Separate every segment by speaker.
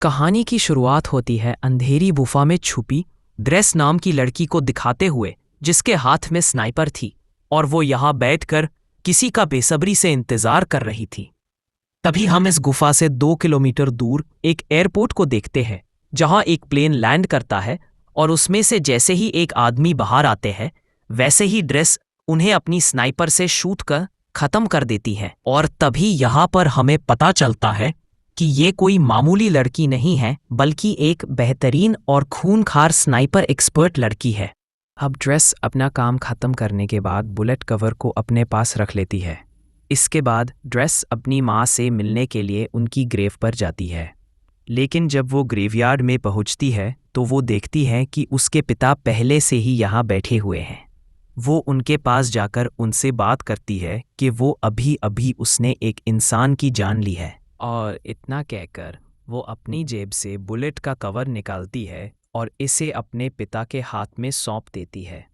Speaker 1: कहानी की शुरुआत होती है अंधेरी गुफा में छुपी ड्रेस नाम की लड़की को दिखाते हुए, जिसके हाथ में स्नाइपर थी और वो यहाँ बैठकर किसी का बेसब्री से इंतजार कर रही थी। तभी हम इस गुफा से 2 किलोमीटर दूर एक एयरपोर्ट को देखते हैं, जहां एक प्लेन लैंड करता है और उसमें से जैसे ही एक आदमी बाहर आते हैं, वैसे ही ड्रेस उन्हें अपनी स्नाइपर से शूट कर खत्म कर देती है। और तभी यहाँ पर हमें पता चलता है कि ये कोई मामूली लड़की नहीं है, बल्कि एक बेहतरीन और खूनखार स्नाइपर एक्सपर्ट लड़की है। अब ड्रेस अपना काम खत्म करने के बाद बुलेट कवर को अपने पास रख लेती है। इसके बाद ड्रेस अपनी माँ से मिलने के लिए उनकी ग्रेव पर जाती है। लेकिन जब वो ग्रेवयार्ड में पहुंचती है तो वो देखती है कि उसके पिता पहले से ही यहाँ बैठे हुए हैं। वो उनके पास जाकर उनसे बात करती है कि वो अभी अभी उसने एक इंसान की जान ली है, और इतना कहकर वो अपनी जेब से बुलेट का कवर निकालती है और इसे अपने पिता के हाथ में सौंप देती है।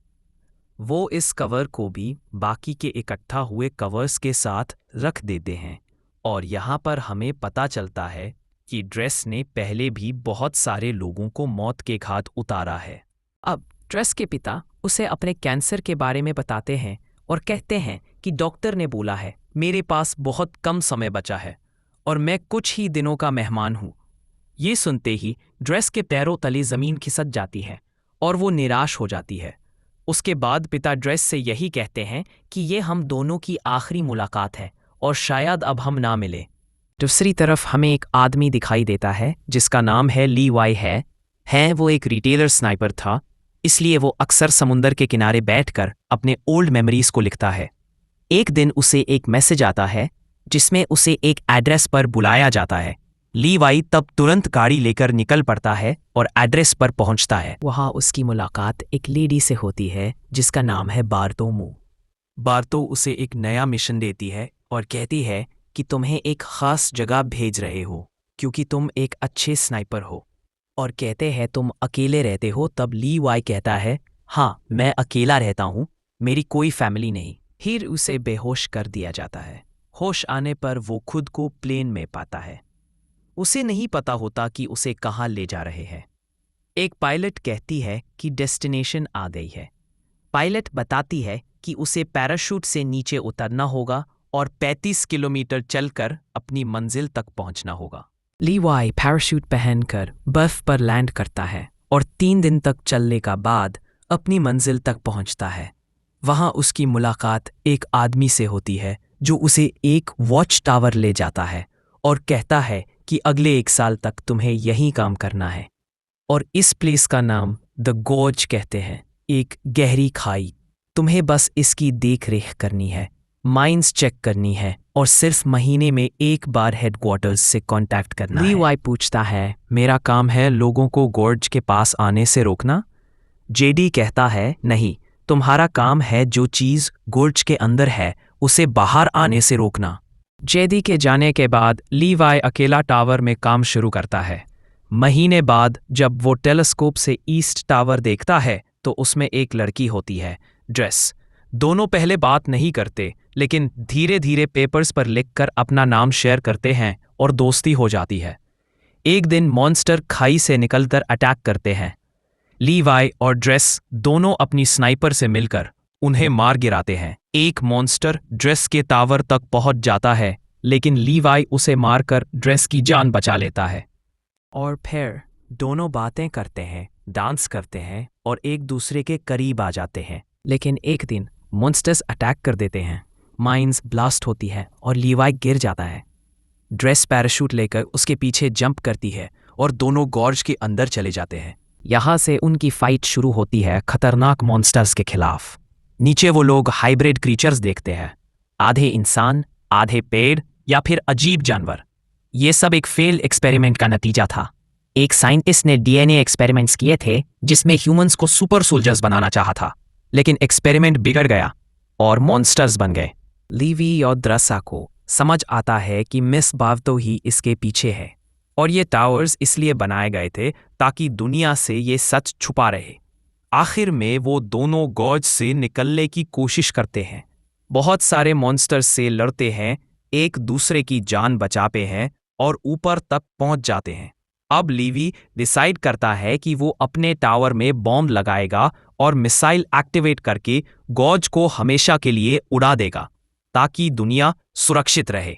Speaker 1: वो इस कवर को भी बाकी के इकट्ठा हुए कवर्स के साथ रख देते हैं, और यहाँ पर हमें पता चलता है कि ड्रेस ने पहले भी बहुत सारे लोगों को मौत के घाट उतारा है। अब ड्रेस के पिता उसे अपने कैंसर के बारे में बताते हैं और कहते हैं कि डॉक्टर ने बोला है मेरे पास बहुत कम समय बचा है और मैं कुछ ही दिनों का मेहमान हूँ। ये सुनते ही ड्रेस के पैरों तले ज़मीन खिसक जाती है और वो निराश हो जाती है। उसके बाद पिता ड्रेस से यही कहते हैं कि ये हम दोनों की आखिरी मुलाकात है और शायद अब हम ना मिले। दूसरी तरफ हमें एक आदमी दिखाई देता है जिसका नाम है लीवाई है वो एक रिटेलर स्नाइपर था, इसलिए वो अक्सर समुंदर के किनारे बैठकर अपने ओल्ड मेमोरीज को लिखता है। एक दिन उसे एक मैसेज आता है जिसमें उसे एक एड्रेस पर बुलाया जाता है। लीवाई तब तुरंत गाड़ी लेकर निकल पड़ता है और एड्रेस पर पहुंचता है। वहां उसकी मुलाकात एक लेडी से होती है जिसका नाम है बार्तोमू। बार्तो उसे एक नया मिशन देती है और कहती है कि तुम्हें एक खास जगह भेज रहे हो क्योंकि तुम एक अच्छे स्नाइपर हो, और कहते हैं तुम अकेले रहते हो। तब लीवाई कहता है हाँ, मैं अकेला रहता हूँ, मेरी कोई फैमिली नहीं। फिर उसे बेहोश कर दिया जाता है। होश आने पर वो खुद को प्लेन में पाता है। उसे नहीं पता होता कि उसे कहाँ ले जा रहे हैं। एक पायलट कहती है कि डेस्टिनेशन आ गई है। पायलट बताती है कि उसे पैराशूट से नीचे उतरना होगा और 35 किलोमीटर चलकर अपनी मंजिल तक पहुंचना होगा। लीवाई पैराशूट पहनकर बर्फ पर लैंड करता है और 3 दिन तक चलने का बाद अपनी मंजिल तक पहुंचता है। वहां उसकी मुलाकात एक आदमी से होती है जो उसे एक वॉच टावर ले जाता है और कहता है कि अगले 1 साल तक तुम्हें यहीं काम करना है। और इस प्लेस का नाम द गोर्ज कहते हैं, एक गहरी खाई। तुम्हें बस इसकी देख रेख करनी है, माइंस चेक करनी है और सिर्फ महीने में 1 बार हेडक्वार्टर्स से कांटेक्ट करना है। लीवाई पूछता है मेरा काम है लोगों को गोर्ज के पास आने से रोकना? जेडी कहता है नहीं, तुम्हारा काम है जो चीज़ गोर्ज के अंदर है उसे बाहर आने से रोकना। जेडी के जाने के बाद लीवाई अकेला टावर में काम शुरू करता है। महीने बाद जब वो टेलीस्कोप से ईस्ट टावर देखता है तो उसमें एक लड़की होती है, ड्रेस। दोनों पहले बात नहीं करते, लेकिन धीरे धीरे पेपर्स पर लिखकर अपना नाम शेयर करते हैं और दोस्ती हो जाती है। एक दिन मॉन्स्टर खाई से निकलकर अटैक करते हैं। लीवाई और ड्रेस दोनों अपनी स्नाइपर से मिलकर उन्हें मार गिराते हैं। एक मॉन्स्टर ड्रेस के टावर तक पहुंच जाता है, लेकिन लीवाई उसे मारकर ड्रेस की जान बचा लेता है। और फिर दोनों बातें करते हैं, डांस करते हैं और एक दूसरे के करीब आ जाते हैं। लेकिन एक दिन मॉन्स्टर्स अटैक कर देते हैं, माइंस ब्लास्ट होती है और लीवाई गिर जाता है। ड्रेस पैराशूट लेकर उसके पीछे जंप करती है और दोनों गॉर्ज के अंदर चले जाते हैं। यहाँ से उनकी फाइट शुरू होती है खतरनाक मॉन्स्टर्स के खिलाफ। नीचे वो लोग हाइब्रिड क्रीचर्स देखते हैं, आधे इंसान, आधे पेड़ या फिर अजीब जानवर। ये सब एक फेल एक्सपेरिमेंट का नतीजा था। एक साइंटिस्ट ने डीएनए एक्सपेरिमेंट्स किए थे जिसमें ह्यूमंस को सुपर सोल्जर्स बनाना चाहा था, लेकिन एक्सपेरिमेंट बिगड़ गया और मॉन्स्टर्स बन गए। लीवी और द्रसा को समझ आता है कि मिस बावतो ही इसके पीछे है, और ये टावर्स इसलिए बनाए गए थे ताकि दुनिया से ये सच छुपा रहे। आखिर में वो दोनों गॉर्ज से निकलने की कोशिश करते हैं, बहुत सारे मॉन्स्टर्स से लड़ते हैं, एक दूसरे की जान बचाते हैं और ऊपर तक पहुंच जाते हैं। अब लीवी डिसाइड करता है कि वो अपने टावर में बॉम्ब लगाएगा और मिसाइल एक्टिवेट करके गॉज को हमेशा के लिए उड़ा देगा ताकि दुनिया सुरक्षित रहे।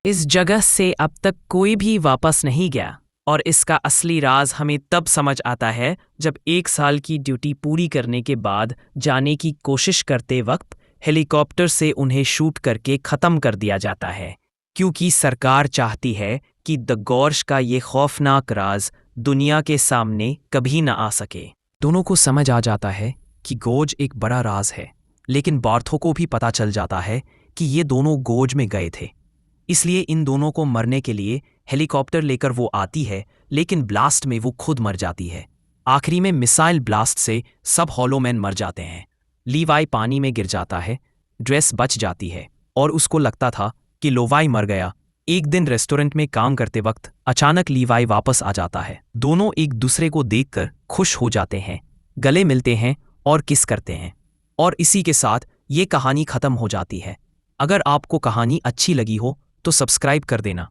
Speaker 1: इस जगह से अब तक कोई भी वापस नहीं गया और इसका असली राज हमें तब समझ आता है जब 1 साल की ड्यूटी पूरी करने के बाद जाने की कोशिश करते वक्त हेलीकॉप्टर से उन्हें शूट करके ख़त्म कर दिया जाता है, क्योंकि सरकार चाहती है कि द गॉर्श का ये खौफनाक राज दुनिया के सामने कभी न आ सके। दोनों को समझ आ जाता है कि गोज एक बड़ा राज है, लेकिन बार्थो को भी पता चल जाता है कि ये दोनों गोज में गए थे। इसलिए इन दोनों को मरने के लिए हेलीकॉप्टर लेकर वो आती है, लेकिन ब्लास्ट में वो खुद मर जाती है। आखिरी में मिसाइल ब्लास्ट से सब हॉलोमैन मर जाते हैं। लीवाई पानी में गिर जाता है, ड्रेस बच जाती है और उसको लगता था कि लोवाई मर गया। एक दिन रेस्टोरेंट में काम करते वक्त अचानक लीवाई वापस आ जाता है। दोनों एक दूसरे को देखकर खुश हो जाते हैं, गले मिलते हैं और किस करते हैं। और इसी के साथ ये कहानी खत्म हो जाती है। अगर आपको कहानी अच्छी लगी हो तो सब्सक्राइब कर देना।